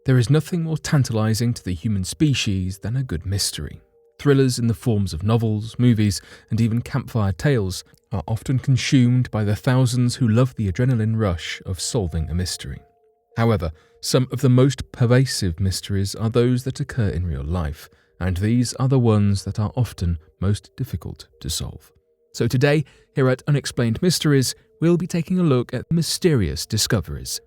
There is nothing more tantalising to the human species than a good mystery. Thrillers in the forms of novels, movies, and even campfire tales are often consumed by the thousands who love the adrenaline rush of solving a mystery. However, some of the most pervasive mysteries are those that occur in real life, and these are the ones that are often most difficult to solve. So today, here at Unexplained Mysteries, we'll be taking a look at mysterious discoveries.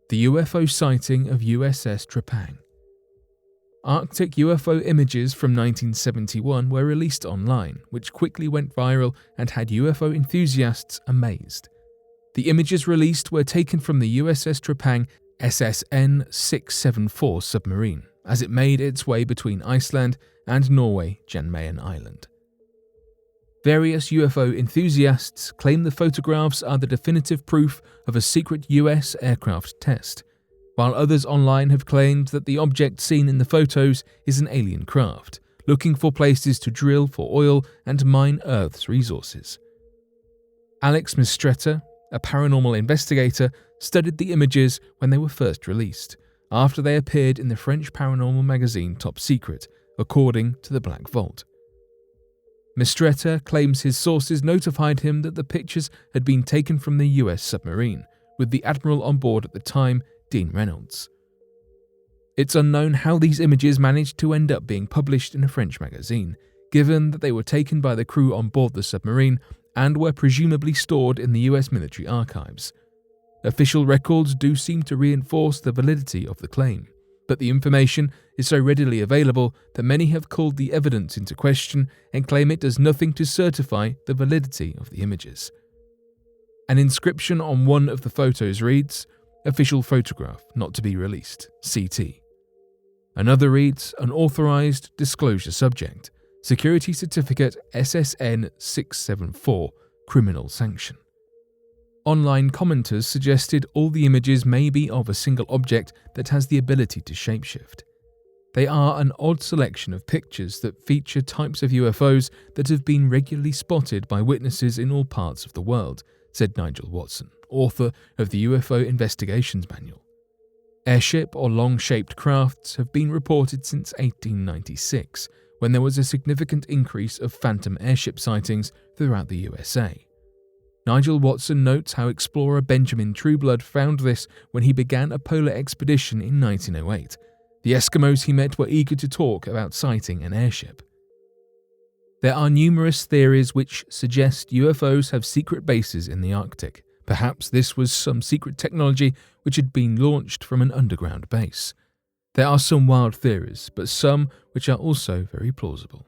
The UFO sighting of USS Trapang. Arctic UFO images from 1971 were released online, which quickly went viral and had UFO enthusiasts amazed. The images released were taken from the USS Trapang SSN 674 submarine, as it made its way between Iceland and Norway Jan Mayen Island. Various UFO enthusiasts claim the photographs are the definitive proof of a secret US aircraft test, while others online have claimed that the object seen in the photos is an alien craft, looking for places to drill for oil and mine Earth's resources. Alex Mistretta, a paranormal investigator, studied the images when they were first released, after they appeared in the French paranormal magazine Top Secret, according to the Black Vault. Mistretta claims his sources notified him that the pictures had been taken from the US submarine, with the admiral on board at the time, Dean Reynolds. It's unknown how these images managed to end up being published in a French magazine, given that they were taken by the crew on board the submarine and were presumably stored in the US military archives. Official records do seem to reinforce the validity of the claim, but the information is so readily available that many have called the evidence into question and claim it does nothing to certify the validity of the images. An inscription on one of the photos reads, "Official photograph not to be released, CT." Another reads, "Unauthorized disclosure subject, security certificate SSN 674, criminal sanction." Online commenters suggested all the images may be of a single object that has the ability to shapeshift. They are an odd selection of pictures that feature types of UFOs that have been regularly spotted by witnesses in all parts of the world, said Nigel Watson, author of the UFO Investigations Manual. Airship or long-shaped crafts have been reported since 1896, when there was a significant increase of phantom airship sightings throughout the USA. Nigel Watson notes how explorer Benjamin Trueblood found this when he began a polar expedition in 1908. The Eskimos he met were eager to talk about sighting an airship. There are numerous theories which suggest UFOs have secret bases in the Arctic. Perhaps this was some secret technology which had been launched from an underground base. There are some wild theories, but some which are also very plausible.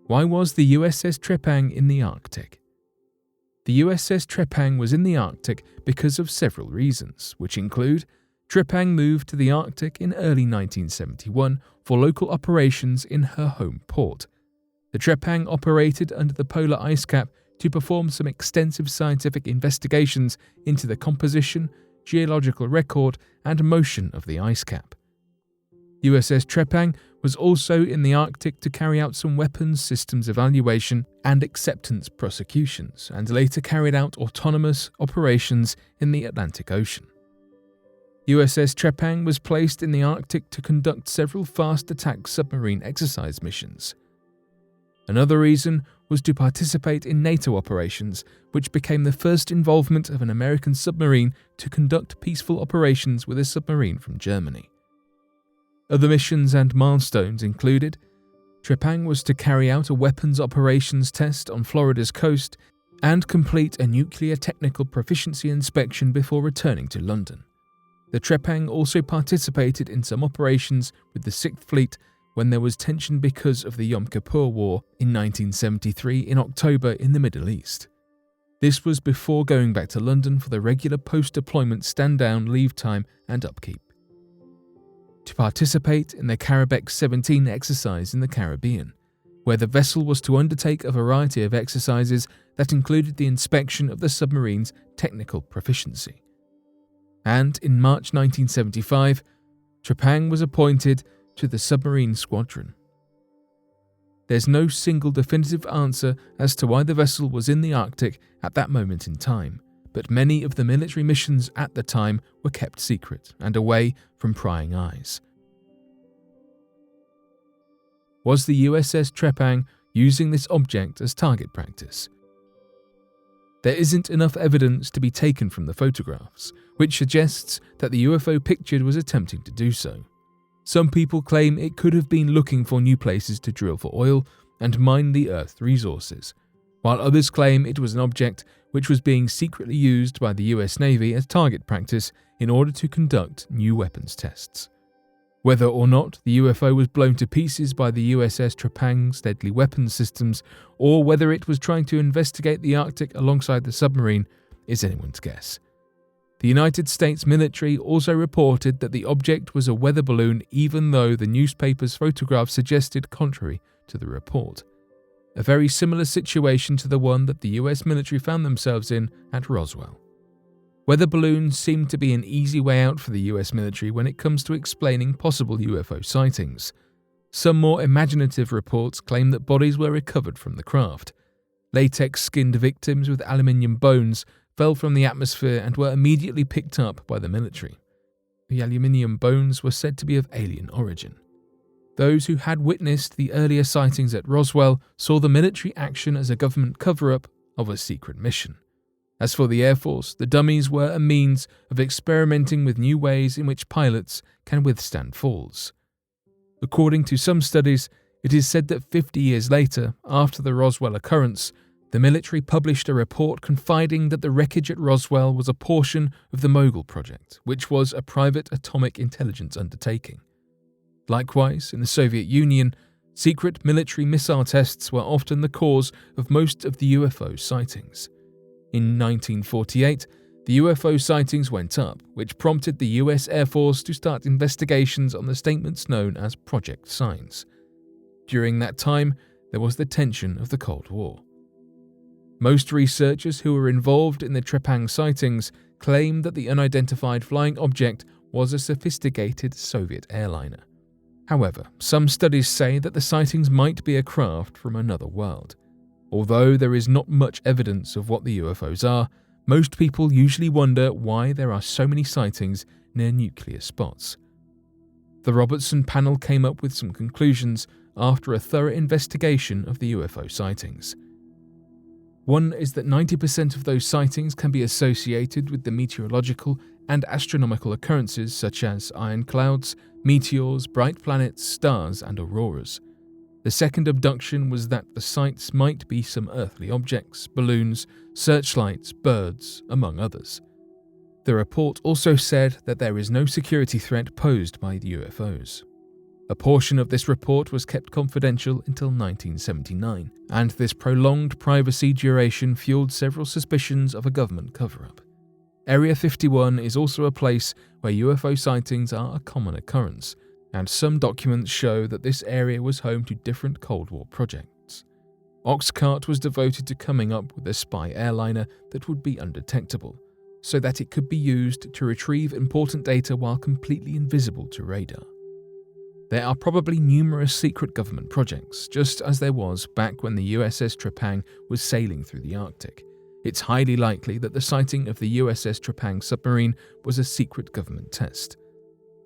Why was the USS Trapang in the Arctic? The USS Trapang was in the Arctic because of several reasons, which include Trapang moved to the Arctic in early 1971 for local operations in her home port. The Trapang operated under the polar ice cap to perform some extensive scientific investigations into the composition, geological record, and motion of the ice cap. USS Trapang was also in the Arctic to carry out some weapons systems evaluation and acceptance prosecutions, and later carried out autonomous operations in the Atlantic Ocean. USS Trapang was placed in the Arctic to conduct several fast attack submarine exercise missions. Another reason was to participate in NATO operations, which became the first involvement of an American submarine to conduct peaceful operations with a submarine from Germany. Other missions and milestones included Trapang was to carry out a weapons operations test on Florida's coast and complete a nuclear technical proficiency inspection before returning to London. The Trapang also participated in some operations with the Sixth Fleet when there was tension because of the Yom Kippur War in 1973 in October in the Middle East. This was before going back to London for the regular post-deployment stand-down, leave time and upkeep. To participate in the Carabec 17 exercise in the Caribbean, where the vessel was to undertake a variety of exercises that included the inspection of the submarine's technical proficiency. And in March 1975, Trapang was appointed to the submarine squadron. there's no single definitive answer as to why the vessel was in the Arctic at that moment in time, but many of the military missions at the time were kept secret and away from prying eyes. Was the USS Trapang using this object as target practice? There isn't enough evidence to be taken from the photographs, which suggests that the UFO pictured was attempting to do so. Some people claim it could have been looking for new places to drill for oil and mine the Earth's resources, while others claim it was an object which was being secretly used by the US Navy as target practice in order to conduct new weapons tests. Whether or not the UFO was blown to pieces by the USS Trapang's deadly weapons systems, or whether it was trying to investigate the Arctic alongside the submarine, is anyone's guess. The United States military also reported that the object was a weather balloon, even though the newspaper's photographs suggested contrary to the report. A very similar situation to the one that the US military found themselves in at Roswell. Weather balloons seem to be an easy way out for the US military when it comes to explaining possible UFO sightings. Some more imaginative reports claim that bodies were recovered from the craft. Latex-skinned victims with aluminium bones fell from the atmosphere and were immediately picked up by the military. The aluminium bones were said to be of alien origin. Those who had witnessed the earlier sightings at Roswell saw the military action as a government cover-up of a secret mission. As for the Air Force, the dummies were a means of experimenting with new ways in which pilots can withstand falls. According to some studies, it is said that 50 years later, after the Roswell occurrence, the military published a report confiding that the wreckage at Roswell was a portion of the Mogul Project, which was a private atomic intelligence undertaking. Likewise, in the Soviet Union, secret military missile tests were often the cause of most of the UFO sightings. In 1948, the UFO sightings went up, which prompted the US Air Force to start investigations on the statements known as Project Signs. During that time, there was the tension of the Cold War. Most researchers who were involved in the Trapang sightings claim that the unidentified flying object was a sophisticated Soviet airliner. However, some studies say that the sightings might be a craft from another world. Although there is not much evidence of what the UFOs are, most people usually wonder why there are so many sightings near nuclear spots. The Robertson panel came up with some conclusions after a thorough investigation of the UFO sightings. One is that 90% of those sightings can be associated with the meteorological and astronomical occurrences such as iron clouds, meteors, bright planets, stars, and auroras. The second abduction was that the sights might be some earthly objects, balloons, searchlights, birds, among others. The report also said that there is no security threat posed by the UFOs. A portion of this report was kept confidential until 1979, and this prolonged privacy duration fueled several suspicions of a government cover-up. Area 51 is also a place where UFO sightings are a common occurrence, and some documents show that this area was home to different Cold War projects. Oxcart was devoted to coming up with a spy airliner that would be undetectable, so that it could be used to retrieve important data while completely invisible to radar. There are probably numerous secret government projects, just as there was back when the USS Trapang was sailing through the Arctic. It's highly likely that the sighting of the USS Trapang submarine was a secret government test.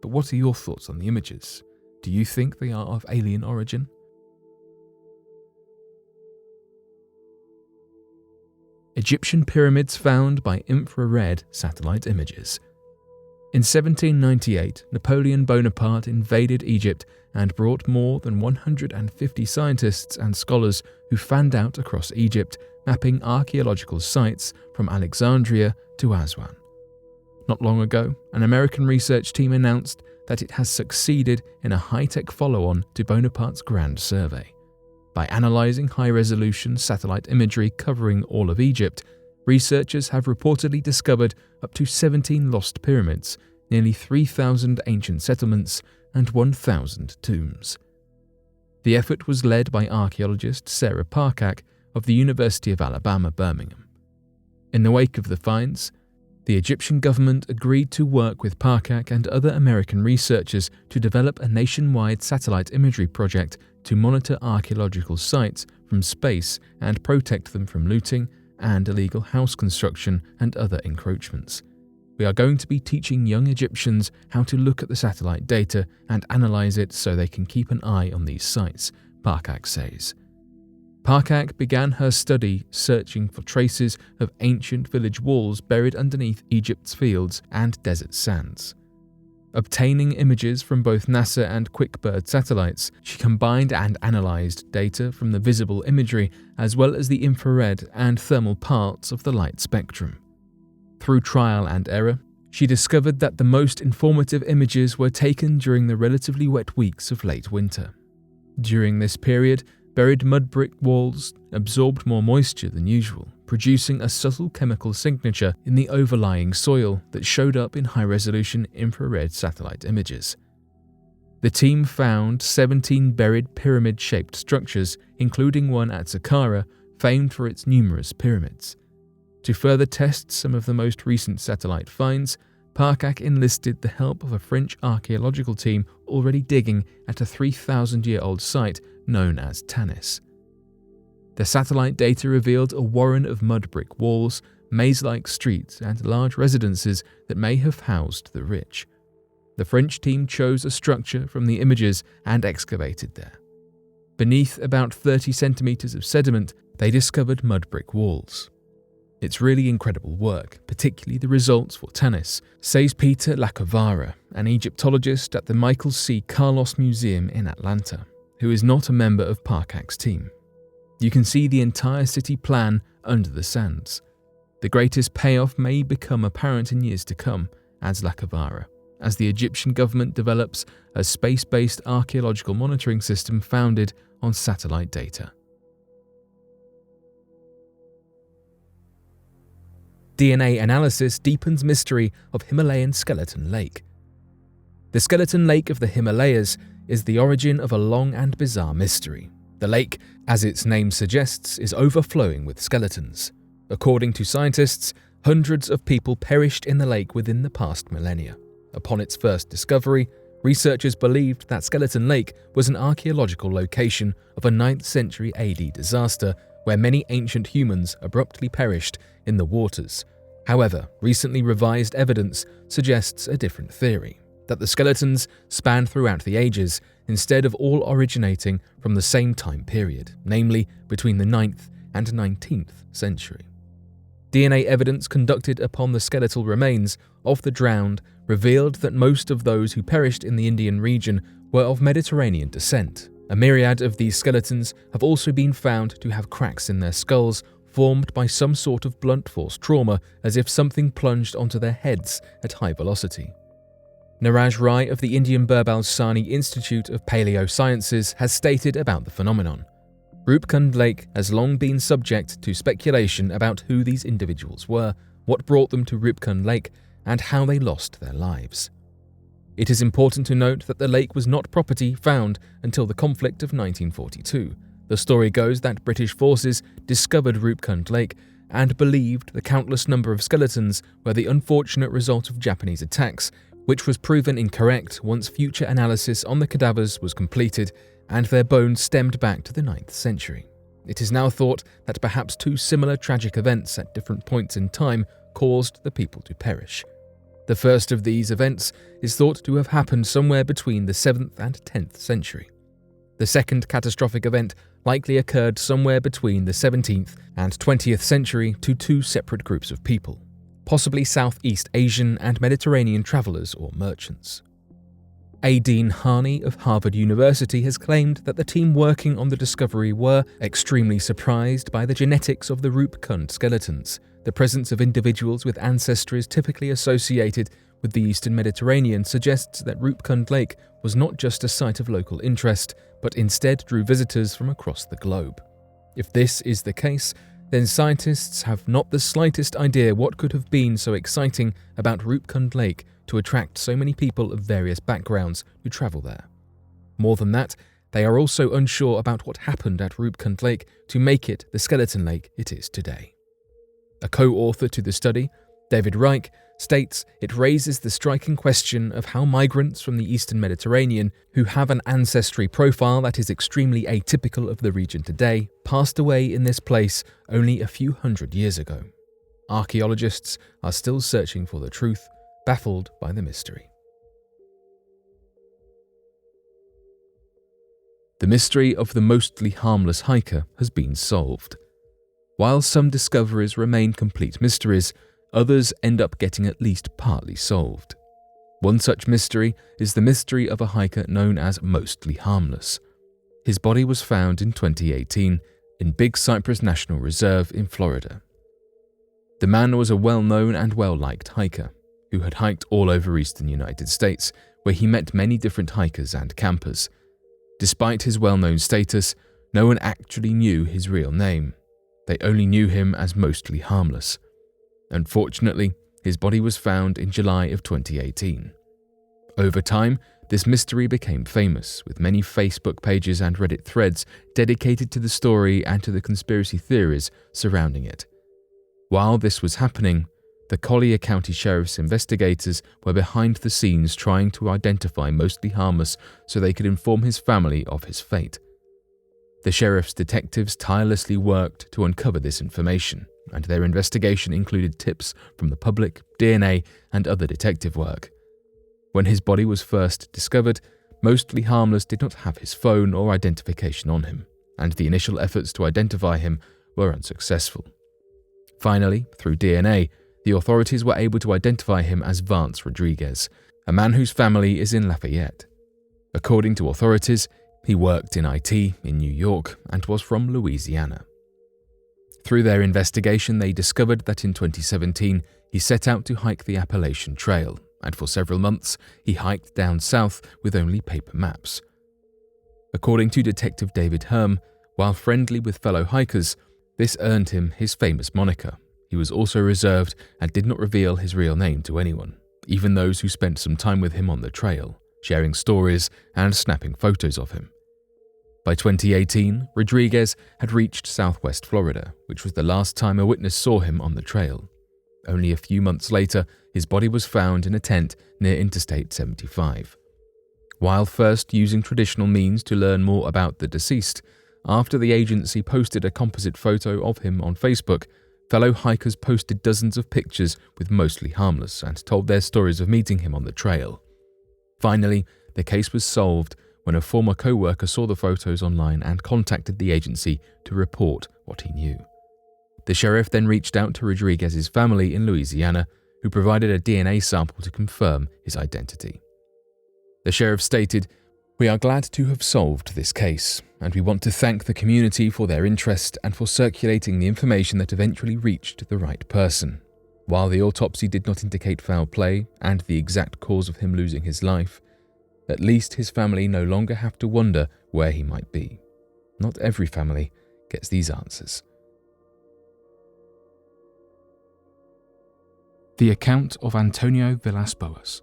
But what are your thoughts on the images? Do you think they are of alien origin? Egyptian pyramids found by infrared satellite images. In 1798, Napoleon Bonaparte invaded Egypt and brought more than 150 scientists and scholars who fanned out across Egypt, mapping archaeological sites from Alexandria to Aswan. Not long ago, an American research team announced that it has succeeded in a high-tech follow-on to Bonaparte's Grand Survey. By analysing high-resolution satellite imagery covering all of Egypt, researchers have reportedly discovered up to 17 lost pyramids, nearly 3,000 ancient settlements, and 1,000 tombs. The effort was led by archaeologist Sarah Parcak of the University of Alabama, Birmingham. In the wake of the finds, the Egyptian government agreed to work with Parcak and other American researchers to develop a nationwide satellite imagery project to monitor archaeological sites from space and protect them from looting and illegal house construction and other encroachments. We are going to be teaching young Egyptians how to look at the satellite data and analyze it so they can keep an eye on these sites, Parcak says. Parcak began her study searching for traces of ancient village walls buried underneath Egypt's fields and desert sands. Obtaining images from both NASA and QuickBird satellites, she combined and analyzed data from the visible imagery as well as the infrared and thermal parts of the light spectrum. Through trial and error, she discovered that the most informative images were taken during the relatively wet weeks of late winter. During this period, buried mud brick walls absorbed more moisture than usual, producing a subtle chemical signature in the overlying soil that showed up in high-resolution infrared satellite images. The team found 17 buried pyramid-shaped structures, including one at Saqqara, famed for its numerous pyramids. To further test some of the most recent satellite finds, Parcak enlisted the help of a French archaeological team already digging at a 3,000-year-old site known as Tanis. The satellite data revealed a warren of mud brick walls, maze-like streets, and large residences that may have housed the rich. The French team chose a structure from the images and excavated there. Beneath about 30 centimeters of sediment, they discovered mud brick walls. It's really incredible work, particularly the results for Tanis, says Peter Lacovara, an Egyptologist at the Michael C. Carlos Museum in Atlanta, who is not a member of Parcak's team. You can see the entire city plan under the sands. The greatest payoff may become apparent in years to come, adds Lacovara, as the Egyptian government develops a space-based archaeological monitoring system founded on satellite data. DNA analysis deepens mystery of Himalayan skeleton lake. The skeleton lake of the Himalayas is the origin of a long and bizarre mystery. The lake, as its name suggests, is overflowing with skeletons. According to scientists, hundreds of people perished in the lake within the past millennia. Upon its first discovery, researchers believed that Skeleton Lake was an archaeological location of a 9th century AD disaster where many ancient humans abruptly perished in the waters. However, recently revised evidence suggests a different theory, that the skeletons span throughout the ages instead of all originating from the same time period, namely between the 9th and 19th century. DNA evidence conducted upon the skeletal remains of the drowned revealed that most of those who perished in the Indian region were of Mediterranean descent. A myriad of these skeletons have also been found to have cracks in their skulls formed by some sort of blunt force trauma, as if something plunged onto their heads at high velocity. Niraj Rai of the Indian Birbal Sahni Institute of Paleosciences has stated about the phenomenon. Rupkund Lake has long been subject to speculation about who these individuals were, what brought them to Rupkund Lake, and how they lost their lives. It is important to note that the lake was not property found until the conflict of 1942. The story goes that British forces discovered Rupkund Lake and believed the countless number of skeletons were the unfortunate result of Japanese attacks, which was proven incorrect once future analysis on the cadavers was completed and their bones stemmed back to the 9th century. It is now thought that perhaps two similar tragic events at different points in time caused the people to perish. The first of these events is thought to have happened somewhere between the 7th and 10th century. The second catastrophic event likely occurred somewhere between the 17th and 20th century to two separate groups of people, possibly Southeast Asian and Mediterranean travelers or merchants. Aideen Hani of Harvard University has claimed that the team working on the discovery were extremely surprised by the genetics of the Rupkund skeletons. The presence of individuals with ancestries typically associated with the Eastern Mediterranean suggests that Rupkund Lake was not just a site of local interest, but instead drew visitors from across the globe. If this is the case, then scientists have not the slightest idea what could have been so exciting about Rupkund Lake to attract so many people of various backgrounds who travel there. More than that, they are also unsure about what happened at Rupkund Lake to make it the skeleton lake it is today. A co-author to the study, David Reich states it raises the striking question of how migrants from the Eastern Mediterranean, who have an ancestry profile that is extremely atypical of the region today, passed away in this place only a few hundred years ago. Archaeologists are still searching for the truth, baffled by the mystery. The mystery of the mostly harmless hiker has been solved. While some discoveries remain complete mysteries, others end up getting at least partly solved. One such mystery is the mystery of a hiker known as Mostly Harmless. His body was found in 2018 in Big Cypress National Reserve in Florida. The man was a well-known and well-liked hiker who had hiked all over eastern United States, where he met many different hikers and campers. Despite his well-known status, no one actually knew his real name. They only knew him as Mostly Harmless. Unfortunately, his body was found in July of 2018. Over time, this mystery became famous, with many Facebook pages and Reddit threads dedicated to the story and to the conspiracy theories surrounding it. While this was happening, the Collier County Sheriff's investigators were behind the scenes trying to identify Mostly Harmless so they could inform his family of his fate. The sheriff's detectives tirelessly worked to uncover this information, and their investigation included tips from the public, DNA, and other detective work. When his body was first discovered, Mostly Harmless did not have his phone or identification on him, and the initial efforts to identify him were unsuccessful. Finally, through DNA, the authorities were able to identify him as Vance Rodriguez, a man whose family is in Lafayette. According to authorities, he worked in IT in New York and was from Louisiana. Through their investigation, they discovered that in 2017, he set out to hike the Appalachian Trail, and for several months, he hiked down south with only paper maps. According to Detective David Herm, while friendly with fellow hikers, this earned him his famous moniker. He was also reserved and did not reveal his real name to anyone, even those who spent some time with him on the trail, sharing stories and snapping photos of him. By 2018, Rodriguez had reached southwest Florida, which was the last time a witness saw him on the trail. Only a few months later, his body was found in a tent near Interstate 75. While first using traditional means to learn more about the deceased, after the agency posted a composite photo of him on Facebook, fellow hikers posted dozens of pictures with Mostly Harmless and told their stories of meeting him on the trail. Finally, the case was solved when a former co-worker saw the photos online and contacted the agency to report what he knew. The sheriff then reached out to Rodriguez's family in Louisiana, who provided a DNA sample to confirm his identity. The sheriff stated, "We are glad to have solved this case, and we want to thank the community for their interest and for circulating the information that eventually reached the right person. While the autopsy did not indicate foul play and the exact cause of him losing his life, at least his family no longer have to wonder where he might be. Not every family gets these answers." The account of Antonio Villas-Boas.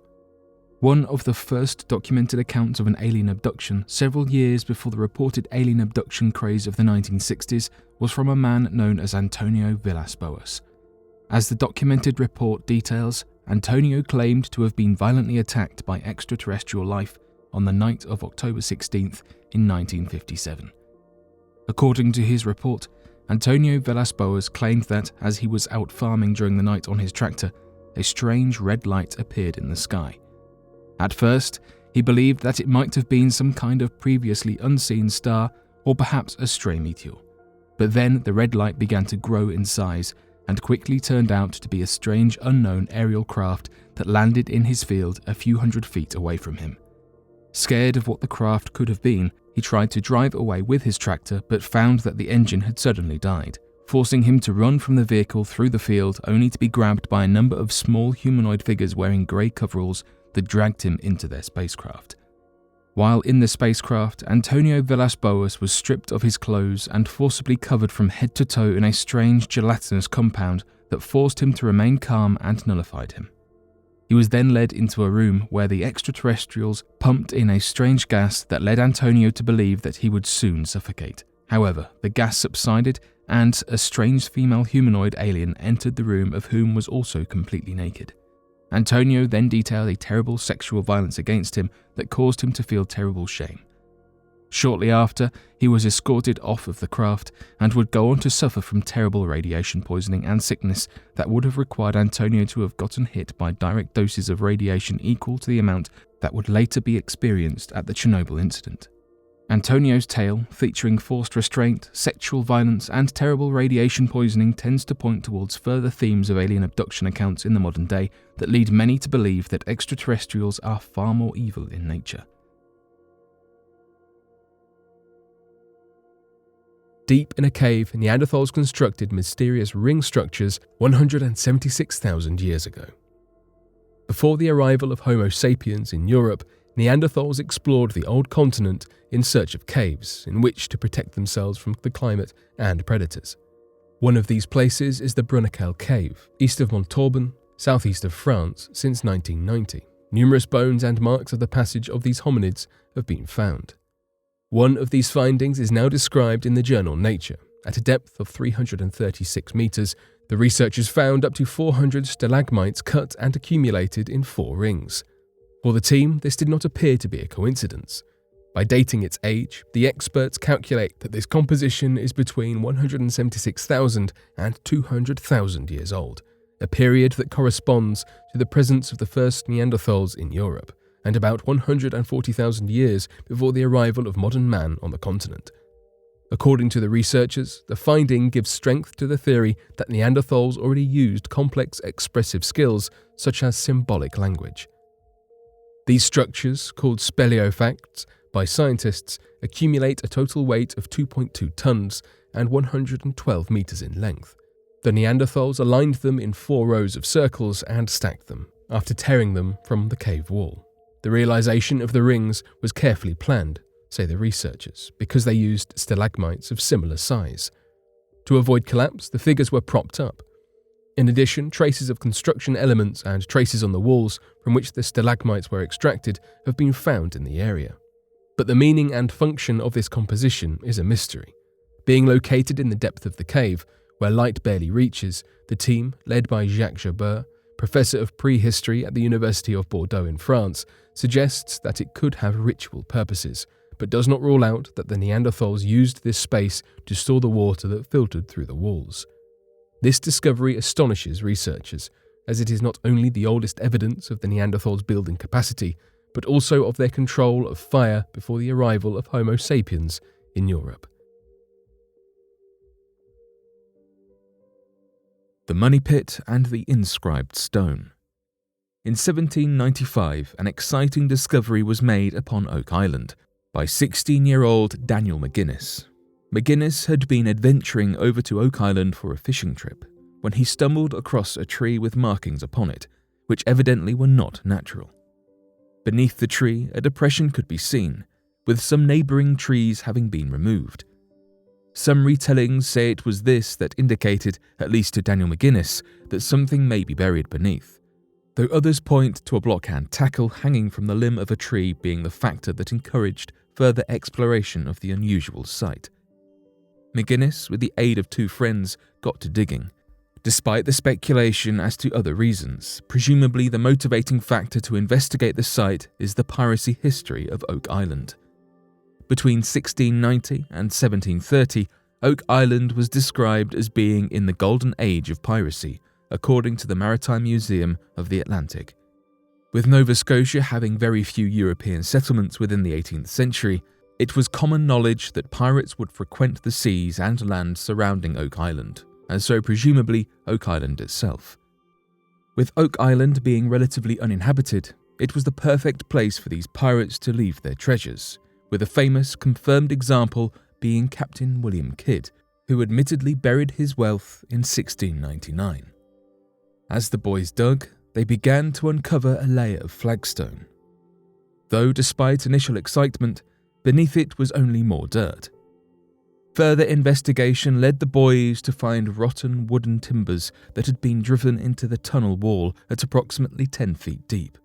One of the first documented accounts of an alien abduction several years before the reported alien abduction craze of the 1960s was from a man known as Antonio Villas-Boas. As the documented report details, Antonio claimed to have been violently attacked by extraterrestrial life on the night of October 16th in 1957. According to his report, Antonio Villas-Boas claimed that as he was out farming during the night on his tractor, a strange red light appeared in the sky. At first, he believed that it might have been some kind of previously unseen star or perhaps a stray meteor. But then the red light began to grow in size and quickly turned out to be a strange unknown aerial craft that landed in his field a few hundred feet away from him. Scared of what the craft could have been, he tried to drive away with his tractor but found that the engine had suddenly died, forcing him to run from the vehicle through the field only to be grabbed by a number of small humanoid figures wearing grey coveralls that dragged him into their spacecraft. While in the spacecraft, Antonio Villas-Boas was stripped of his clothes and forcibly covered from head to toe in a strange gelatinous compound that forced him to remain calm and nullified him. He was then led into a room where the extraterrestrials pumped in a strange gas that led Antonio to believe that he would soon suffocate, However, the gas subsided and a strange female humanoid alien entered the room, of whom was also completely naked. Antonio then detailed a terrible sexual violence against him that caused him to feel terrible shame. Shortly after, he was escorted off of the craft and would go on to suffer from terrible radiation poisoning and sickness that would have required Antonio to have gotten hit by direct doses of radiation equal to the amount that would later be experienced at the Chernobyl incident. Antonio's tale, featuring forced restraint, sexual violence, and terrible radiation poisoning, tends to point towards further themes of alien abduction accounts in the modern day that lead many to believe that extraterrestrials are far more evil in nature. Deep in a cave, Neanderthals constructed mysterious ring structures 176,000 years ago. Before the arrival of Homo sapiens in Europe, Neanderthals explored the old continent in search of caves in which to protect themselves from the climate and predators. One of these places is the Brunnikel Cave, east of Montauban, southeast of France, since 1990. Numerous bones and marks of the passage of these hominids have been found. One of these findings is now described in the journal Nature. At a depth of 336 meters, the researchers found up to 400 stalagmites cut and accumulated in 4 rings. For the team, this did not appear to be a coincidence. By dating its age, the experts calculate that this composition is between 176,000 and 200,000 years old, a period that corresponds to the presence of the first Neanderthals in Europe, and about 140,000 years before the arrival of modern man on the continent. According to the researchers, the finding gives strength to the theory that Neanderthals already used complex expressive skills such as symbolic language. These structures, called speleofacts by scientists, accumulate a total weight of 2.2 tons and 112 meters in length. The Neanderthals aligned them in 4 rows of circles and stacked them, after tearing them from the cave wall. The realization of the rings was carefully planned, say the researchers, because they used stalagmites of similar size. To avoid collapse, the figures were propped up. In addition, traces of construction elements and traces on the walls from which the stalagmites were extracted have been found in the area. But the meaning and function of this composition is a mystery. Being located in the depth of the cave, where light barely reaches, the team, led by Jacques Jabeur, professor of prehistory at the University of Bordeaux in France, suggests that it could have ritual purposes, but does not rule out that the Neanderthals used this space to store the water that filtered through the walls. This discovery astonishes researchers, as it is not only the oldest evidence of the Neanderthals' building capacity, but also of their control of fire before the arrival of Homo sapiens in Europe. The Money Pit and the Inscribed Stone. In 1795, an exciting discovery was made upon Oak Island by 16-year-old Daniel McGuinness. McGuinness had been adventuring over to Oak Island for a fishing trip when he stumbled across a tree with markings upon it, which evidently were not natural. Beneath the tree, a depression could be seen, with some neighbouring trees having been removed. Some retellings say it was this that indicated, at least to Daniel McGuinness, that something may be buried beneath, though others point to a block-hand tackle hanging from the limb of a tree being the factor that encouraged further exploration of the unusual site. McGuinness, with the aid of 2 friends, got to digging, despite the speculation as to other reasons. Presumably the motivating factor to investigate the site is the piracy history of Oak Island. Between 1690 and 1730, Oak Island was described as being in the golden age of piracy, according to the Maritime Museum of the Atlantic. With Nova Scotia having very few European settlements within the 18th century, it was common knowledge that pirates would frequent the seas and land surrounding Oak Island, and so presumably Oak Island itself. With Oak Island being relatively uninhabited, it was the perfect place for these pirates to leave their treasures, with a famous confirmed example being Captain William Kidd, who admittedly buried his wealth in 1699. As the boys dug, they began to uncover a layer of flagstone. Though despite initial excitement, beneath it was only more dirt. Further investigation led the boys to find rotten wooden timbers that had been driven into the tunnel wall at approximately 10 feet deep.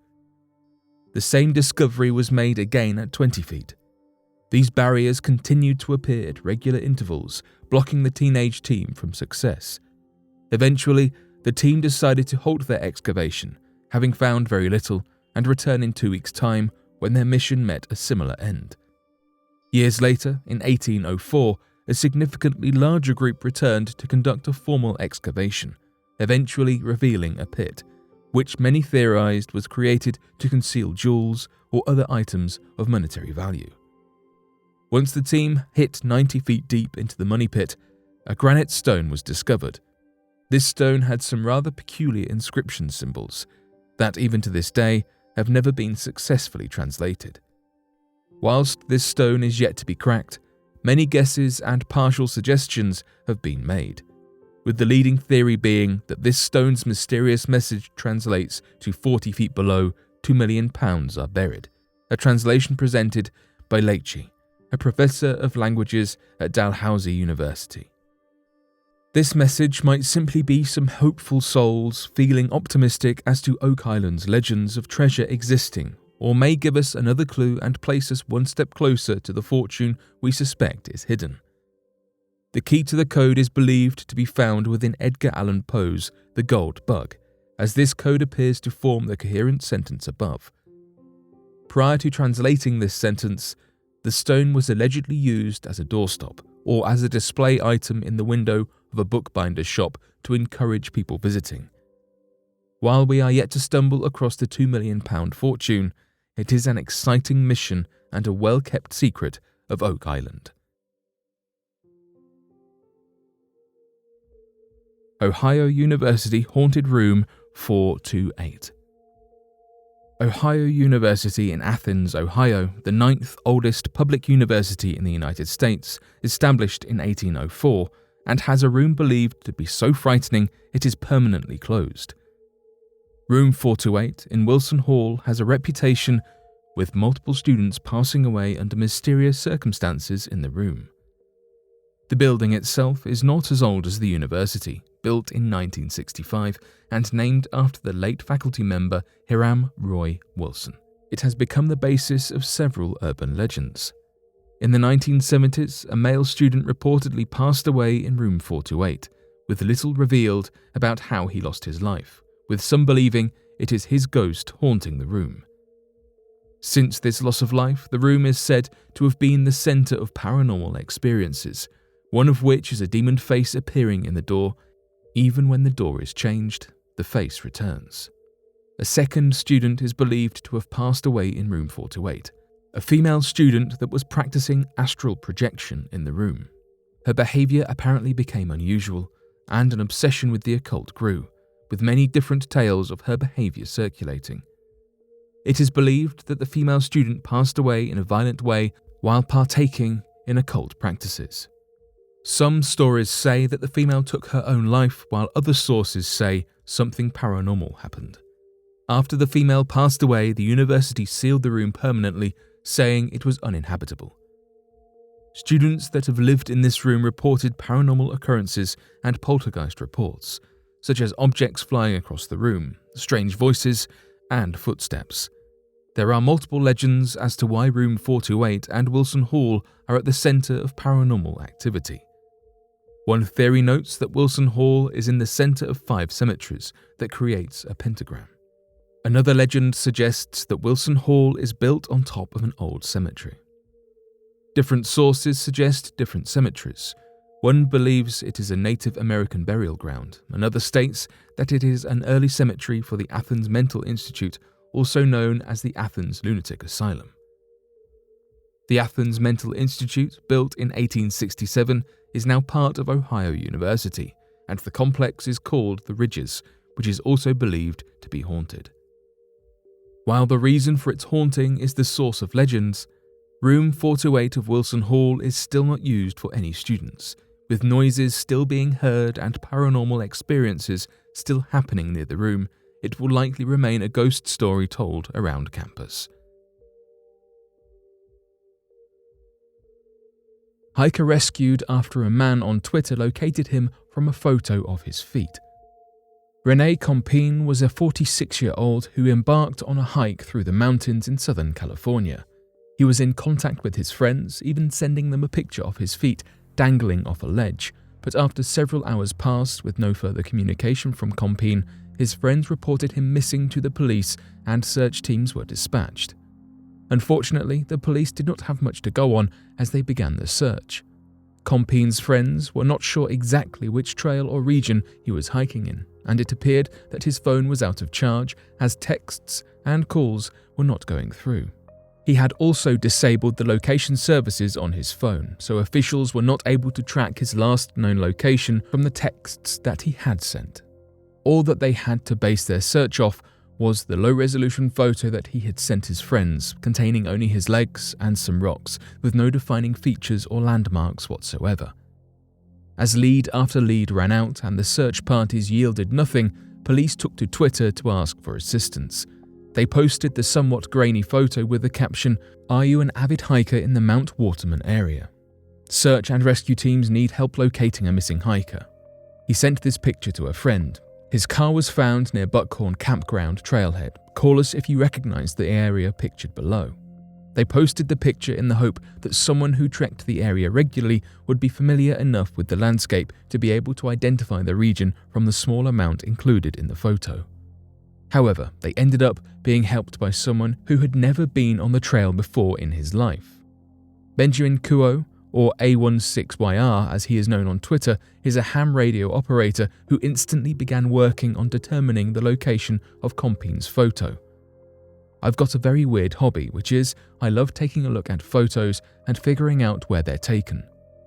The same discovery was made again at 20 feet. These barriers continued to appear at regular intervals, blocking the teenage team from success. Eventually, the team decided to halt their excavation, having found very little, and return in 2 weeks' time when their mission met a similar end. Years later, in 1804, a significantly larger group returned to conduct a formal excavation, eventually revealing a pit, which many theorized was created to conceal jewels or other items of monetary value. Once the team hit 90 feet deep into the money pit, a granite stone was discovered. This stone had some rather peculiar inscription symbols that, even to this day, have never been successfully translated. Whilst this stone is yet to be cracked, many guesses and partial suggestions have been made, with the leading theory being that this stone's mysterious message translates to 40 feet below, £2 million are buried, a translation presented by Leitchi, a professor of languages at Dalhousie University. This message might simply be some hopeful souls feeling optimistic as to Oak Island's legends of treasure existing, or may give us another clue and place us one step closer to the fortune we suspect is hidden. The key to the code is believed to be found within Edgar Allan Poe's The Gold Bug, as this code appears to form the coherent sentence above. Prior to translating this sentence, the stone was allegedly used as a doorstop or as a display item in the window of a bookbinder's shop to encourage people visiting. While we are yet to stumble across the £2 million fortune, it is an exciting mission and a well-kept secret of Oak Island. Ohio University Haunted Room 428. Ohio University in Athens, Ohio, the 9th oldest public university in the United States, established in 1804, and has a room believed to be so frightening it is permanently closed. Room 428 in Wilson Hall has a reputation, with multiple students passing away under mysterious circumstances in the room. The building itself is not as old as the university, built in 1965 and named after the late faculty member Hiram Roy Wilson. It has become the basis of several urban legends. In the 1970s, a male student reportedly passed away in room 428, with little revealed about how he lost his life, with some believing it is his ghost haunting the room. Since this loss of life, the room is said to have been the center of paranormal experiences, one of which is a demon face appearing in the door. Even when the door is changed, the face returns. A second student is believed to have passed away in room 428, a female student that was practicing astral projection in the room. Her behavior apparently became unusual, and an obsession with the occult grew, with many different tales of her behavior circulating. It is believed that the female student passed away in a violent way while partaking in occult practices. Some stories say that the female took her own life, while other sources say something paranormal happened. After the female passed away, the university sealed the room permanently, saying it was uninhabitable. Students that have lived in this room reported paranormal occurrences and poltergeist reports, such as objects flying across the room, strange voices, and footsteps. There are multiple legends as to why room 428 and Wilson Hall are at the center of paranormal activity. One theory notes that Wilson Hall is in the center of 5 cemeteries that creates a pentagram. Another legend suggests that Wilson Hall is built on top of an old cemetery. Different sources suggest different cemeteries. One believes it is a Native American burial ground. Another states that it is an early cemetery for the Athens Mental Institute, also known as the Athens Lunatic Asylum. The Athens Mental Institute, built in 1867, is now part of Ohio University, and the complex is called the Ridges, which is also believed to be haunted. While the reason for its haunting is the source of legends, room 428 of Wilson Hall is still not used for any students, with noises still being heard and paranormal experiences still happening near the room. It will likely remain a ghost story told around campus. Hiker rescued after a man on Twitter located him from a photo of his feet. Renee Compine was a 46-year-old who embarked on a hike through the mountains in Southern California. He was in contact with his friends, even sending them a picture of his feet dangling off a ledge, but after several hours passed with no further communication from Compine, his friends reported him missing to the police and search teams were dispatched. Unfortunately, the police did not have much to go on as they began the search. Compine's friends were not sure exactly which trail or region he was hiking in, and it appeared that his phone was out of charge as texts and calls were not going through. He had also disabled the location services on his phone, so officials were not able to track his last known location from the texts that he had sent. All that they had to base their search off was the low-resolution photo that he had sent his friends, containing only his legs and some rocks, with no defining features or landmarks whatsoever. As lead after lead ran out and the search parties yielded nothing, police took to Twitter to ask for assistance. They posted the somewhat grainy photo with the caption, "Are you an avid hiker in the Mount Waterman area? Search and rescue teams need help locating a missing hiker." He sent this picture to a friend. His car was found near Buckhorn Campground trailhead. Call us if you recognize the area pictured below. They posted the picture in the hope that someone who trekked the area regularly would be familiar enough with the landscape to be able to identify the region from the small amount included in the photo. However, they ended up being helped by someone who had never been on the trail before in his life. Benjamin Kuo, or A16YR as he is known on Twitter, is a ham radio operator who instantly began working on determining the location of Compine's photo. "I've got a very weird hobby, which is I love taking a look at photos and figuring out where they're taken."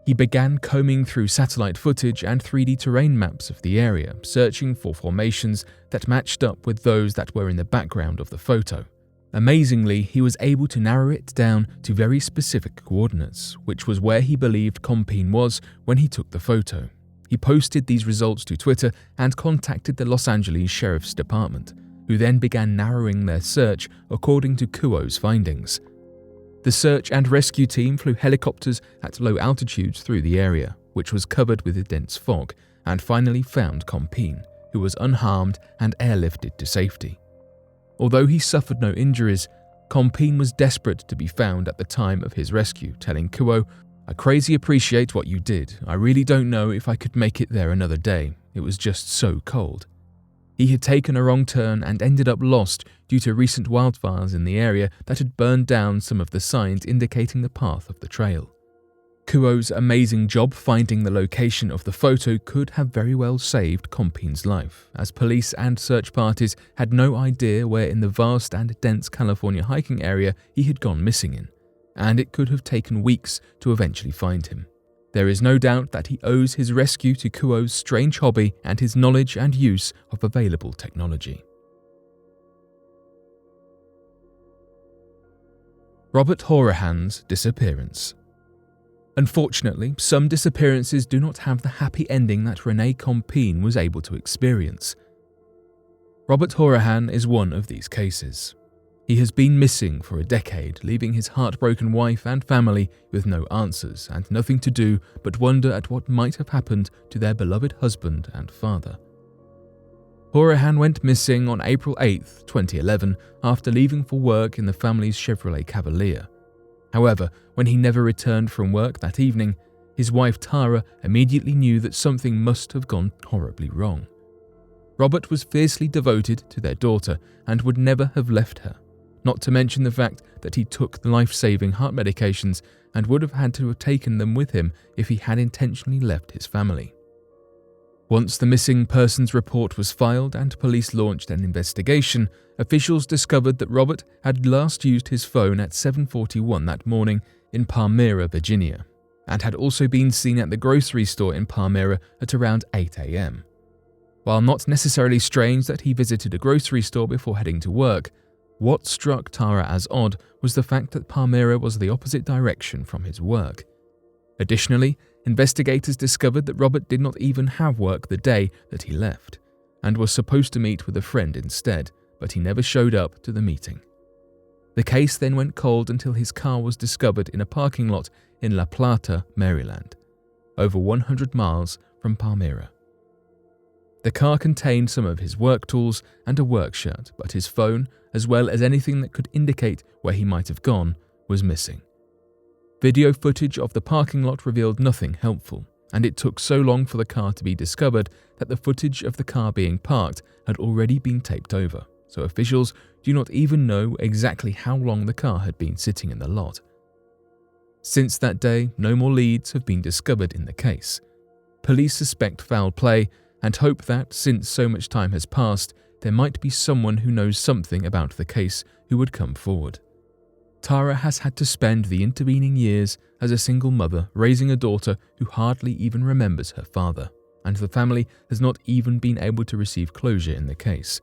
He began combing through satellite footage and 3D terrain maps of the area, searching for formations that matched up with those that were in the background of the photo. Amazingly, he was able to narrow it down to very specific coordinates, which was where he believed Compine was when he took the photo. He posted these results to Twitter and contacted the Los Angeles Sheriff's Department, who then began narrowing their search according to Kuo's findings. The search and rescue team flew helicopters at low altitudes through the area, which was covered with a dense fog, and finally found Compine, who was unharmed and airlifted to safety. Although he suffered no injuries, Compine was desperate to be found at the time of his rescue, telling Kuo, "I crazy appreciate what you did. I really don't know if I could make it there another day. It was just so cold." He had taken a wrong turn and ended up lost due to recent wildfires in the area that had burned down some of the signs indicating the path of the trail. Kuo's amazing job finding the location of the photo could have very well saved Compine's life, as police and search parties had no idea where in the vast and dense California hiking area he had gone missing in, and it could have taken weeks to eventually find him. There is no doubt that he owes his rescue to Kuo's strange hobby and his knowledge and use of available technology. Robert Horahan's disappearance. Unfortunately, some disappearances do not have the happy ending that René Compine was able to experience. Robert Horahan is one of these cases. He has been missing for a decade, leaving his heartbroken wife and family with no answers and nothing to do but wonder at what might have happened to their beloved husband and father. Horahan went missing on April 8, 2011, after leaving for work in the family's Chevrolet Cavalier. However, when he never returned from work that evening, his wife Tara immediately knew that something must have gone horribly wrong. Robert was fiercely devoted to their daughter and would never have left her, not to mention the fact that he took the life-saving heart medications and would have had to have taken them with him if he had intentionally left his family. Once the missing persons report was filed and police launched an investigation, officials discovered that Robert had last used his phone at 7:41 that morning in Palmyra, Virginia, and had also been seen at the grocery store in Palmyra at around 8 a.m. While not necessarily strange that he visited a grocery store before heading to work, what struck Tara as odd was the fact that Palmyra was the opposite direction from his work. Additionally, investigators discovered that Robert did not even have work the day that he left, and was supposed to meet with a friend instead, but he never showed up to the meeting. The case then went cold until his car was discovered in a parking lot in La Plata, Maryland, over 100 miles from Palmyra. The car contained some of his work tools and a work shirt, but his phone, as well as anything that could indicate where he might have gone, was missing. Video footage of the parking lot revealed nothing helpful, and it took so long for the car to be discovered that the footage of the car being parked had already been taped over, so officials do not even know exactly how long the car had been sitting in the lot. Since that day, no more leads have been discovered in the case. Police suspect foul play and hope that, since so much time has passed, there might be someone who knows something about the case who would come forward. Tara has had to spend the intervening years as a single mother raising a daughter who hardly even remembers her father, and the family has not even been able to receive closure in the case.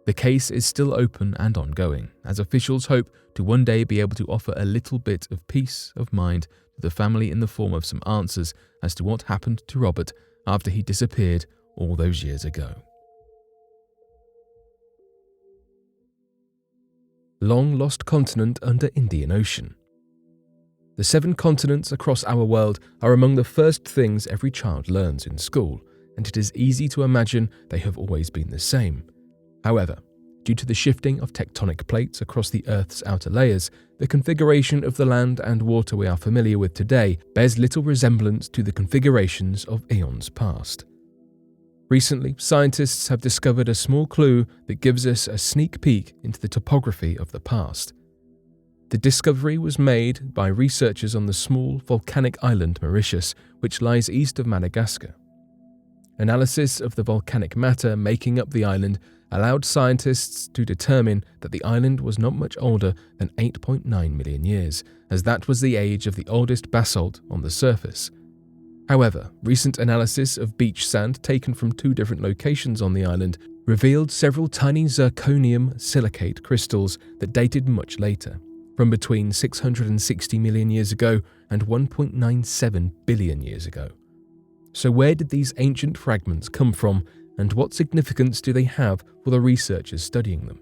The case is still open and ongoing, as officials hope to one day be able to offer a little bit of peace of mind to the family in the form of some answers as to what happened to Robert after he disappeared all those years ago. Long-lost continent under Indian Ocean. The 7 continents across our world are among the first things every child learns in school, and it is easy to imagine they have always been the same. However, due to the shifting of tectonic plates across the Earth's outer layers, the configuration of the land and water we are familiar with today bears little resemblance to the configurations of eons past. Recently, scientists have discovered a small clue that gives us a sneak peek into the topography of the past. The discovery was made by researchers on the small volcanic island Mauritius, which lies east of Madagascar. Analysis of the volcanic matter making up the island allowed scientists to determine that the island was not much older than 8.9 million years, as that was the age of the oldest basalt on the surface. However, recent analysis of beach sand taken from 2 different locations on the island revealed several tiny zirconium silicate crystals that dated much later, from between 660 million years ago and 1.97 billion years ago. So where did these ancient fragments come from, and what significance do they have for the researchers studying them?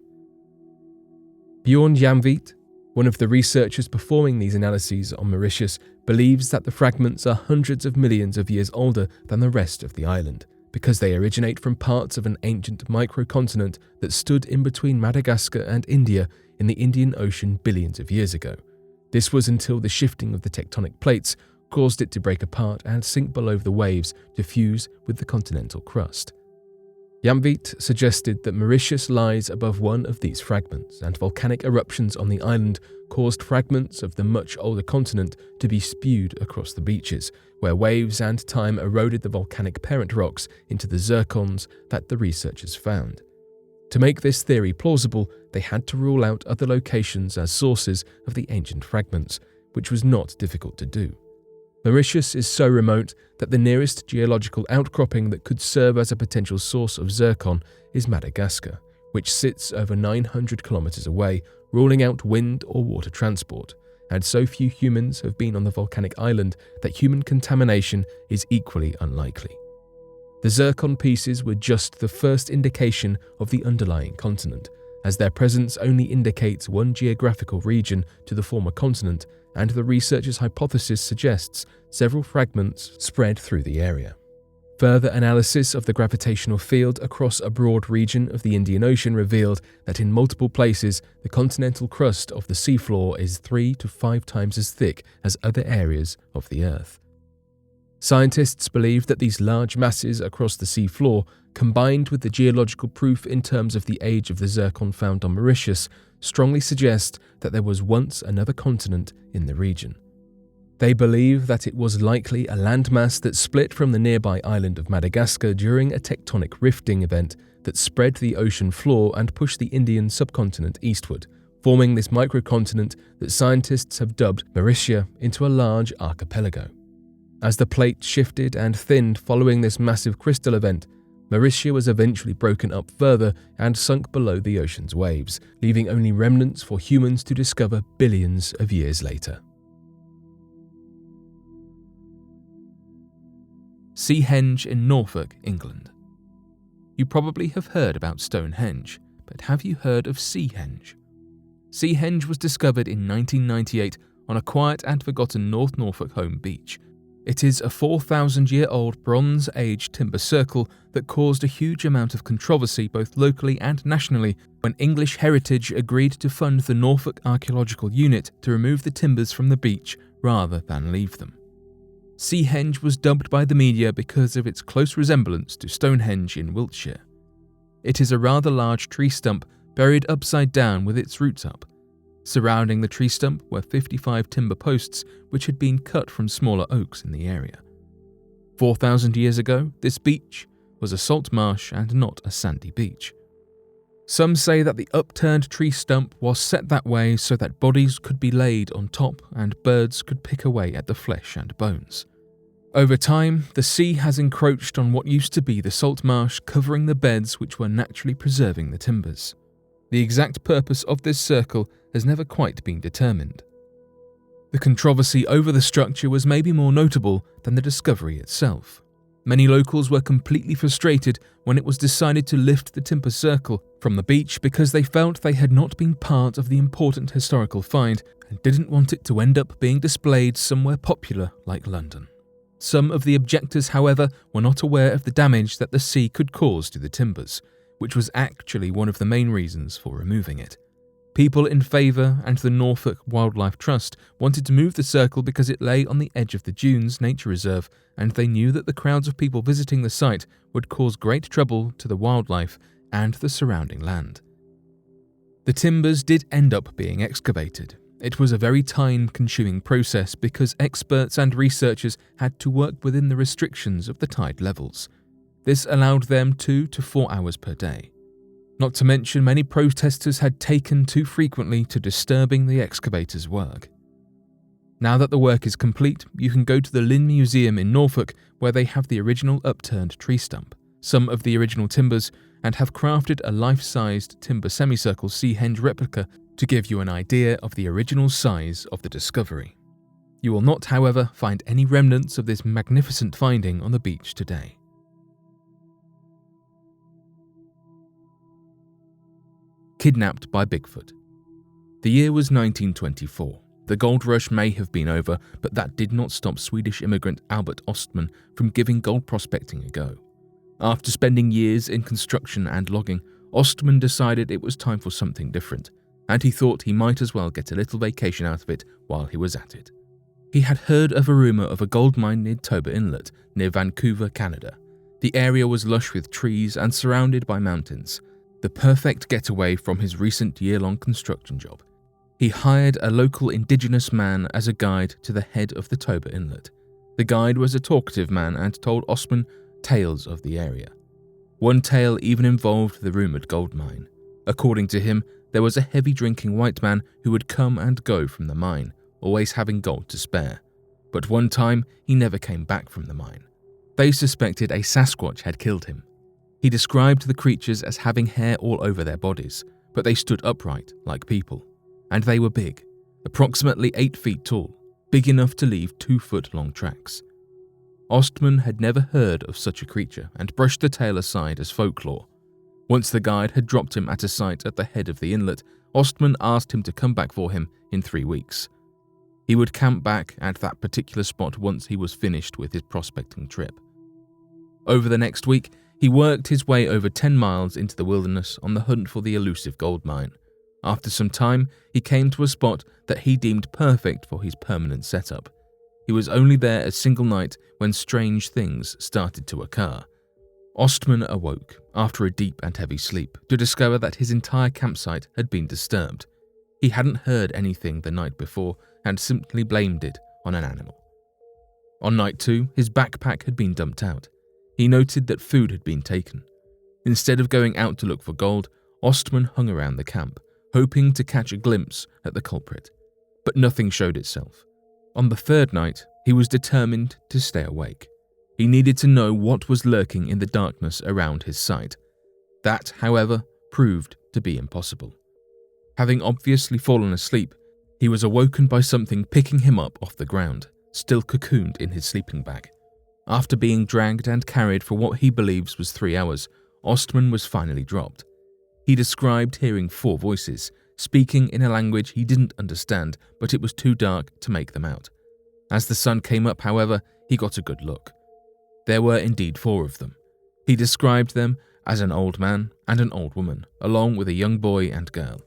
Bjorn Jamvit, one of the researchers performing these analyses on Mauritius, believes that the fragments are hundreds of millions of years older than the rest of the island, because they originate from parts of an ancient microcontinent that stood in between Madagascar and India in the Indian Ocean billions of years ago. This was until the shifting of the tectonic plates caused it to break apart and sink below the waves to fuse with the continental crust. Jamvit suggested that Mauritius lies above one of these fragments, and volcanic eruptions on the island caused fragments of the much older continent to be spewed across the beaches, where waves and time eroded the volcanic parent rocks into the zircons that the researchers found. To make this theory plausible, they had to rule out other locations as sources of the ancient fragments, which was not difficult to do. Mauritius is so remote that the nearest geological outcropping that could serve as a potential source of zircon is Madagascar, which sits over 900 kilometers away, ruling out wind or water transport, and so few humans have been on the volcanic island that human contamination is equally unlikely. The zircon pieces were just the first indication of the underlying continent, as their presence only indicates one geographical region to the former continent, and the researchers' hypothesis suggests several fragments spread through the area. Further analysis of the gravitational field across a broad region of the Indian Ocean revealed that in multiple places the continental crust of the seafloor is 3 to 5 times as thick as other areas of the Earth. Scientists believe that these large masses across the seafloor, combined with the geological proof in terms of the age of the zircon found on Mauritius, strongly suggest that there was once another continent in the region. They believe that it was likely a landmass that split from the nearby island of Madagascar during a tectonic rifting event that spread the ocean floor and pushed the Indian subcontinent eastward, forming this microcontinent that scientists have dubbed Mauritia into a large archipelago. As the plate shifted and thinned following this massive crystal event, Mauritia was eventually broken up further and sunk below the ocean's waves, leaving only remnants for humans to discover billions of years later. Seahenge in Norfolk, England. You probably have heard about Stonehenge, but have you heard of Seahenge? Seahenge was discovered in 1998 on a quiet and forgotten North Norfolk home beach. It is a 4,000-year-old Bronze Age timber circle that caused a huge amount of controversy both locally and nationally when English Heritage agreed to fund the Norfolk Archaeological Unit to remove the timbers from the beach rather than leave them. Seahenge was dubbed by the media because of its close resemblance to Stonehenge in Wiltshire. It is a rather large tree stump buried upside down with its roots up. Surrounding the tree stump were 55 timber posts which had been cut from smaller oaks in the area. 4,000 years ago, this beach was a salt marsh and not a sandy beach. Some say that the upturned tree stump was set that way so that bodies could be laid on top and birds could pick away at the flesh and bones. Over time, the sea has encroached on what used to be the salt marsh, covering the beds which were naturally preserving the timbers. The exact purpose of this circle has never quite been determined. The controversy over the structure was maybe more notable than the discovery itself. Many locals were completely frustrated when it was decided to lift the timber circle from the beach because they felt they had not been part of the important historical find and didn't want it to end up being displayed somewhere popular like London. Some of the objectors, however, were not aware of the damage that the sea could cause to the timbers, which was actually one of the main reasons for removing it. People in favour and the Norfolk Wildlife Trust wanted to move the circle because it lay on the edge of the Dunes Nature Reserve, and they knew that the crowds of people visiting the site would cause great trouble to the wildlife and the surrounding land. The timbers did end up being excavated. It was a very time-consuming process because experts and researchers had to work within the restrictions of the tide levels. This allowed them 2 to 4 hours per day. Not to mention many protesters had taken too frequently to disturbing the excavators' work. Now that the work is complete, you can go to the Lynn Museum in Norfolk where they have the original upturned tree stump, some of the original timbers, and have crafted a life-sized timber semicircle Seahenge replica to give you an idea of the original size of the discovery. You will not, however, find any remnants of this magnificent finding on the beach today. Kidnapped by Bigfoot. The year was 1924. The gold rush may have been over, but that did not stop Swedish immigrant Albert Ostman from giving gold prospecting a go. After spending years in construction and logging, Ostman decided it was time for something different, and he thought he might as well get a little vacation out of it while he was at it. He had heard of a rumour of a gold mine near Toba Inlet, near Vancouver, Canada. The area was lush with trees and surrounded by mountains, the perfect getaway from his recent year-long construction job. He hired a local indigenous man as a guide to the head of the Toba Inlet. The guide was a talkative man and told Ostman tales of the area. One tale even involved the rumoured gold mine. According to him, there was a heavy-drinking white man who would come and go from the mine, always having gold to spare. But one time, he never came back from the mine. They suspected a Sasquatch had killed him. He described the creatures as having hair all over their bodies, but they stood upright like people. And they were big, approximately 8 feet tall, big enough to leave 2-foot-long tracks. Ostman had never heard of such a creature and brushed the tale aside as folklore. Once the guide had dropped him at a site at the head of the inlet, Ostman asked him to come back for him in 3 weeks. He would camp back at that particular spot once he was finished with his prospecting trip. Over the next week, he worked his way over 10 miles into the wilderness on the hunt for the elusive gold mine. After some time, he came to a spot that he deemed perfect for his permanent setup. He was only there a single night when strange things started to occur. Ostman awoke, after a deep and heavy sleep, to discover that his entire campsite had been disturbed. He hadn't heard anything the night before and simply blamed it on an animal. On night 2, his backpack had been dumped out. He noted that food had been taken. Instead of going out to look for gold, Ostman hung around the camp, hoping to catch a glimpse at the culprit. But nothing showed itself. On the 3rd night, he was determined to stay awake. He needed to know what was lurking in the darkness around his site. That, however, proved to be impossible. Having obviously fallen asleep, he was awoken by something picking him up off the ground, still cocooned in his sleeping bag. After being dragged and carried for what he believes was 3 hours, Ostman was finally dropped. He described hearing 4 voices, speaking in a language he didn't understand, but it was too dark to make them out. As the sun came up, however, he got a good look. There were indeed 4 of them. He described them as an old man and an old woman, along with a young boy and girl.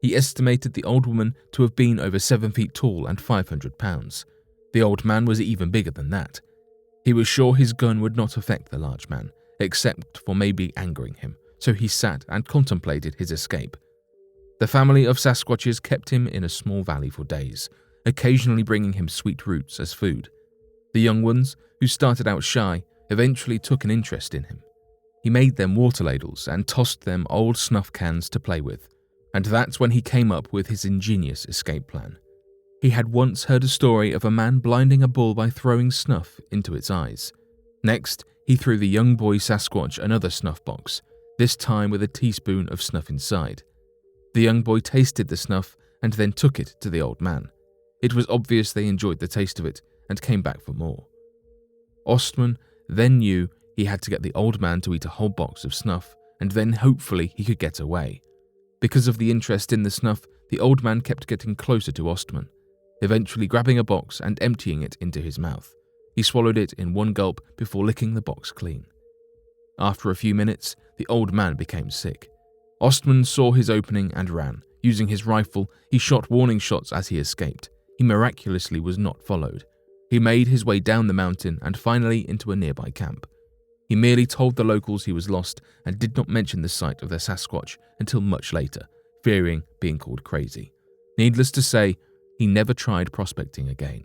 He estimated the old woman to have been over 7 feet tall and 500 pounds. The old man was even bigger than that. He was sure his gun would not affect the large man, except for maybe angering him, so he sat and contemplated his escape. The family of Sasquatches kept him in a small valley for days, occasionally bringing him sweet roots as food. The young ones, who started out shy, eventually took an interest in him. He made them water ladles and tossed them old snuff cans to play with, and that's when he came up with his ingenious escape plan. He had once heard a story of a man blinding a bull by throwing snuff into its eyes. Next, he threw the young boy Sasquatch another snuff box, this time with a teaspoon of snuff inside. The young boy tasted the snuff and then took it to the old man. It was obvious they enjoyed the taste of it and came back for more. Ostman then knew he had to get the old man to eat a whole box of snuff, and then hopefully he could get away. Because of the interest in the snuff, the old man kept getting closer to Ostman, eventually grabbing a box and emptying it into his mouth. He swallowed it in one gulp before licking the box clean. After a few minutes, the old man became sick. Ostman saw his opening and ran. Using his rifle, he shot warning shots as he escaped. He miraculously was not followed. He made his way down the mountain and finally into a nearby camp. He merely told the locals he was lost and did not mention the sight of the Sasquatch until much later, fearing being called crazy. Needless to say, he never tried prospecting again.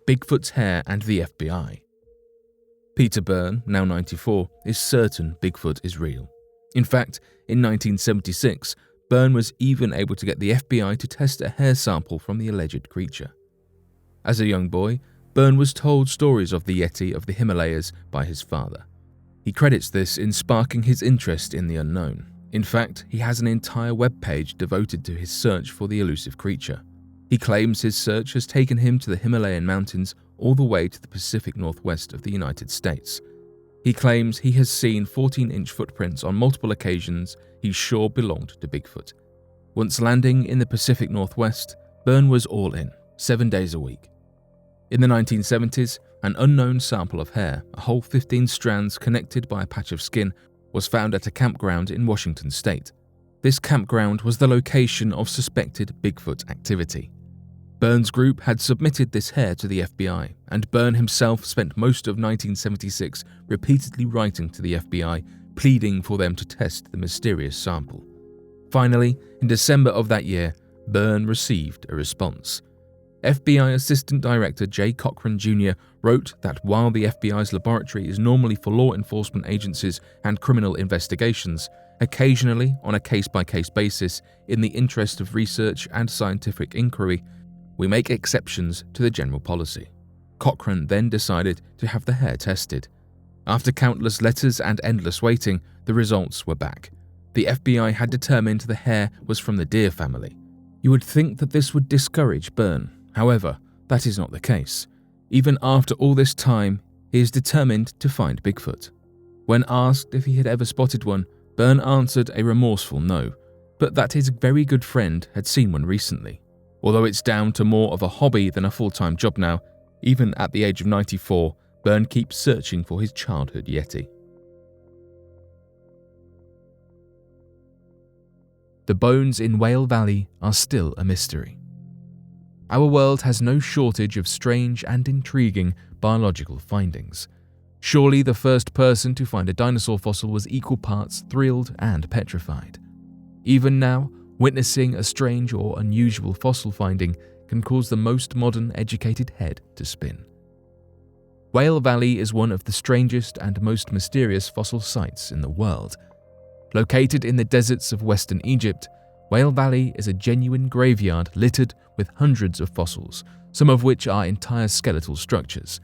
Bigfoot's hair and the FBI. Peter Byrne, now 94, is certain Bigfoot is real. In fact, in 1976, Byrne was even able to get the FBI to test a hair sample from the alleged creature. As a young boy, Byrne was told stories of the Yeti of the Himalayas by his father. He credits this in sparking his interest in the unknown. In fact, he has an entire webpage devoted to his search for the elusive creature. He claims his search has taken him to the Himalayan mountains all the way to the Pacific Northwest of the United States. He claims he has seen 14-inch footprints on multiple occasions he's sure belonged to Bigfoot. Once landing in the Pacific Northwest, Byrne was all in, 7 days a week. In the 1970s, an unknown sample of hair, a whole 15 strands connected by a patch of skin, was found at a campground in Washington state. This campground was the location of suspected Bigfoot activity. Byrne's group had submitted this hair to the FBI, and Byrne himself spent most of 1976 repeatedly writing to the FBI, pleading for them to test the mysterious sample. Finally, in December of that year, Byrne received a response. FBI Assistant Director J. Cochran Jr. wrote that while the FBI's laboratory is normally for law enforcement agencies and criminal investigations, occasionally, on a case-by-case basis, in the interest of research and scientific inquiry, we make exceptions to the general policy. Cochran then decided to have the hair tested. After countless letters and endless waiting, the results were back. The FBI had determined the hair was from the deer family. You would think that this would discourage Byrne. However, that is not the case. Even after all this time, he is determined to find Bigfoot. When asked if he had ever spotted one, Byrne answered a remorseful no, but that his very good friend had seen one recently. Although it's down to more of a hobby than a full-time job now, even at the age of 94, Byrne keeps searching for his childhood Yeti. The bones in Whale Valley are still a mystery. Our world has no shortage of strange and intriguing biological findings. Surely the first person to find a dinosaur fossil was equal parts thrilled and petrified. Even now, witnessing a strange or unusual fossil finding can cause the most modern educated head to spin. Whale Valley is one of the strangest and most mysterious fossil sites in the world. Located in the deserts of western Egypt, Whale Valley is a genuine graveyard littered with hundreds of fossils, some of which are entire skeletal structures.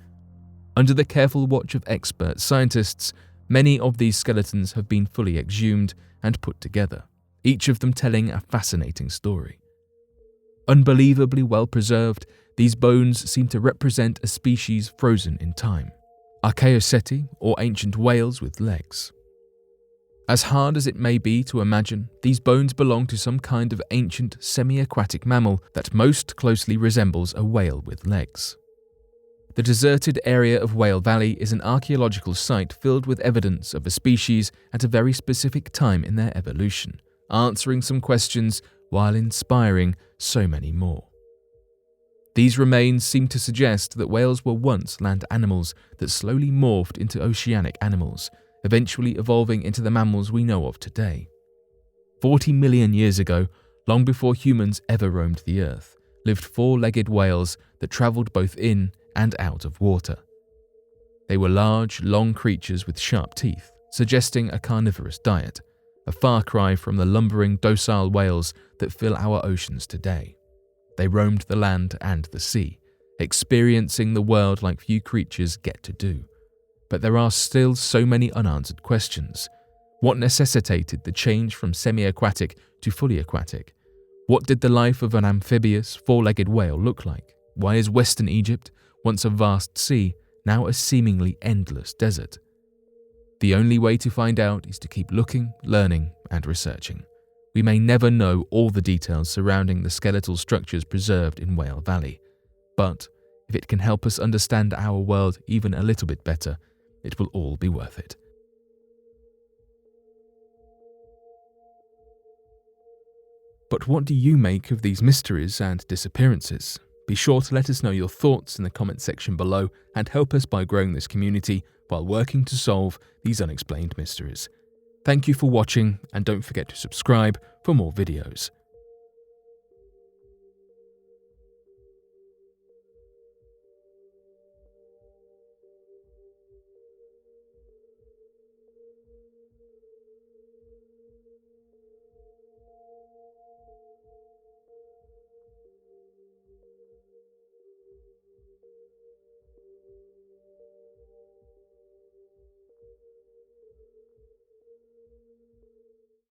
Under the careful watch of expert scientists, many of these skeletons have been fully exhumed and put together, each of them telling a fascinating story. Unbelievably well preserved, these bones seem to represent a species frozen in time, Archaeoceti or ancient whales with legs. As hard as it may be to imagine, these bones belong to some kind of ancient semi-aquatic mammal that most closely resembles a whale with legs. The deserted area of Whale Valley is an archaeological site filled with evidence of a species at a very specific time in their evolution, answering some questions while inspiring so many more. These remains seem to suggest that whales were once land animals that slowly morphed into oceanic animals, eventually evolving into the mammals we know of today. 40 million years ago, long before humans ever roamed the earth, lived four-legged whales that travelled both in and out of water. They were large, long creatures with sharp teeth, suggesting a carnivorous diet, a far cry from the lumbering, docile whales that fill our oceans today. They roamed the land and the sea, experiencing the world like few creatures get to do. But there are still so many unanswered questions. What necessitated the change from semi-aquatic to fully aquatic? What did the life of an amphibious, four-legged whale look like? Why is Western Egypt, once a vast sea, now a seemingly endless desert? The only way to find out is to keep looking, learning, and researching. We may never know all the details surrounding the skeletal structures preserved in Whale Valley, but if it can help us understand our world even a little bit better, it will all be worth it. But what do you make of these mysteries and disappearances? Be sure to let us know your thoughts in the comment section below and help us by growing this community while working to solve these unexplained mysteries. Thank you for watching, and don't forget to subscribe for more videos.